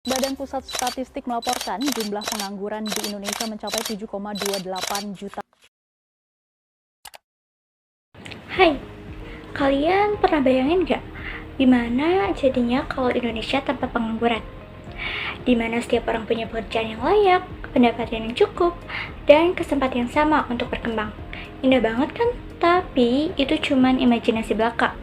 Badan Pusat Statistik melaporkan jumlah pengangguran di Indonesia mencapai 7,28 juta. Hai, kalian pernah bayangin nggak gimana jadinya kalau Indonesia tanpa pengangguran? Dimana setiap orang punya pekerjaan yang layak, pendapatan yang cukup, dan kesempatan yang sama untuk berkembang. Indah banget kan? Tapi itu cuman imajinasi belaka.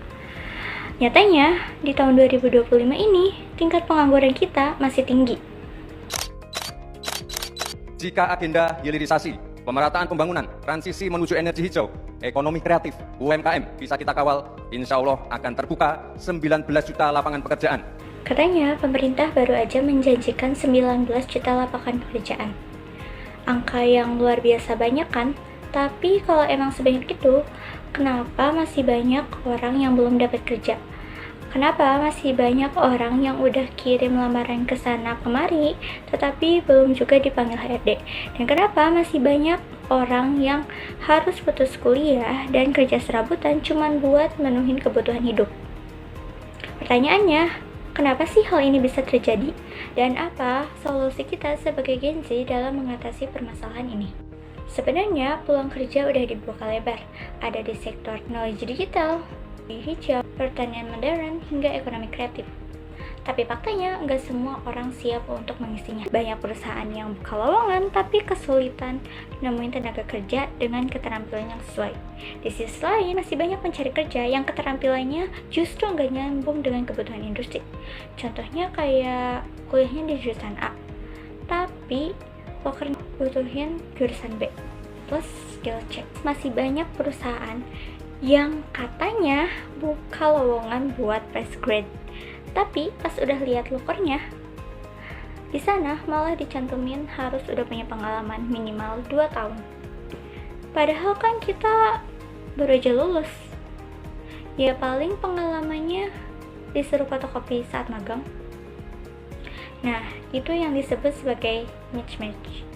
Nyatanya, di tahun 2025 ini, tingkat pengangguran kita masih tinggi. Jika agenda hilirisasi, pemerataan pembangunan, transisi menuju energi hijau, ekonomi kreatif, UMKM bisa kita kawal, insya Allah akan terbuka 19 juta lapangan pekerjaan. Katanya, pemerintah baru aja menjanjikan 19 juta lapangan pekerjaan. Angka yang luar biasa banyak kan? Tapi kalau emang sebanyak itu, kenapa masih banyak orang yang belum dapat kerja? Kenapa masih banyak orang yang udah kirim lamaran ke sana kemari, tetapi belum juga dipanggil HRD? Dan kenapa masih banyak orang yang harus putus kuliah dan kerja serabutan cuman buat menuhin kebutuhan hidup? Pertanyaannya, kenapa sih hal ini bisa terjadi? Dan apa solusi kita sebagai Gen Z dalam mengatasi permasalahan ini? Sebenarnya peluang kerja udah dibuka lebar, ada di sektor teknologi digital, hijau, pertanian modern, hingga ekonomi kreatif. Tapi faktanya, nggak semua orang siap untuk mengisinya. Banyak perusahaan yang buka lowongan, tapi kesulitan nemuin tenaga kerja dengan keterampilan yang sesuai. Di sisi lain, masih banyak pencari kerja yang keterampilannya justru nggak nyambung dengan kebutuhan industri. Contohnya kayak kuliahnya di jurusan A, tapi poker butuhin jurusan B, plus skill check. Masih banyak perusahaan yang katanya buka lowongan buat fresh grade, tapi pas udah lihat lokernya, di sana malah dicantumin harus udah punya pengalaman minimal 2 tahun. Padahal kan kita baru aja lulus. Ya paling pengalamannya disuruh fotokopi saat magang. Nah, itu yang disebut sebagai mismatch.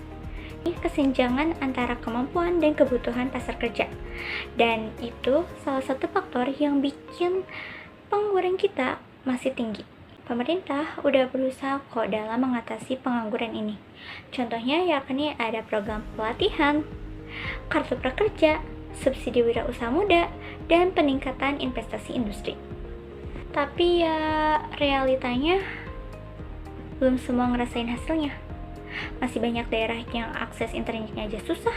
Kesenjangan antara kemampuan dan kebutuhan pasar kerja. Dan itu salah satu faktor yang bikin pengangguran kita masih tinggi. Pemerintah udah berusaha kok dalam mengatasi pengangguran ini. Contohnya yakni ada program pelatihan, kartu prakerja, subsidi wirausaha muda, dan peningkatan investasi industri. Tapi ya realitanya belum semua ngerasain hasilnya. Masih banyak daerah yang akses internetnya aja susah.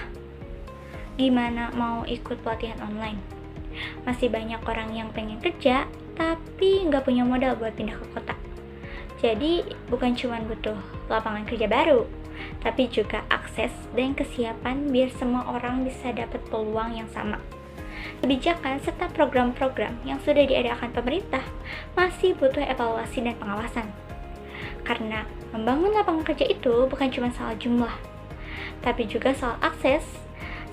Gimana mau ikut pelatihan online? Masih banyak orang yang pengen kerja, tapi nggak punya modal buat pindah ke kota. Jadi, bukan cuma butuh lapangan kerja baru, tapi juga akses dan kesiapan biar semua orang bisa dapat peluang yang sama. Kebijakan serta program-program yang sudah diadakan pemerintah masih butuh evaluasi dan pengawasan. Karena membangun lapangan kerja itu bukan cuma soal jumlah, tapi juga soal akses,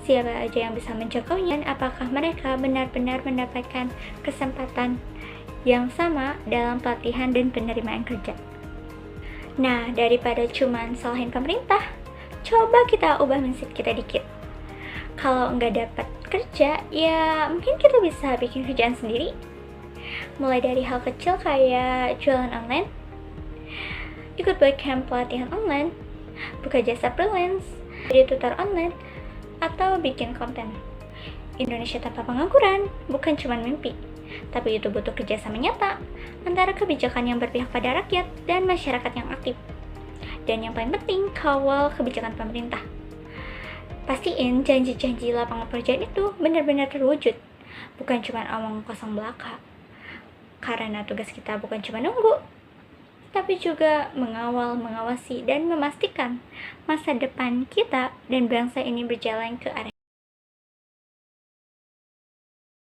siapa aja yang bisa menjangkaunya, dan apakah mereka benar-benar mendapatkan kesempatan yang sama dalam pelatihan dan penerimaan kerja. Nah, daripada cuma salahin pemerintah, coba kita ubah mindset kita dikit. Kalau nggak dapat kerja, ya mungkin kita bisa bikin kerjaan sendiri. Mulai dari hal kecil kayak jualan online, ikut bootcamp pelatihan online, buka jasa freelance, jadi tutor online, atau bikin konten. Indonesia tanpa pengangguran bukan cuma mimpi, tapi itu butuh kerjasama nyata antara kebijakan yang berpihak pada rakyat dan masyarakat yang aktif. Dan yang paling penting, kawal kebijakan pemerintah. Pastiin janji-janji lapangan pekerjaan itu benar-benar terwujud, bukan cuma omong kosong belaka. Karena tugas kita bukan cuma nunggu, tapi juga mengawal, mengawasi, dan memastikan masa depan kita dan bangsa ini berjalan ke arah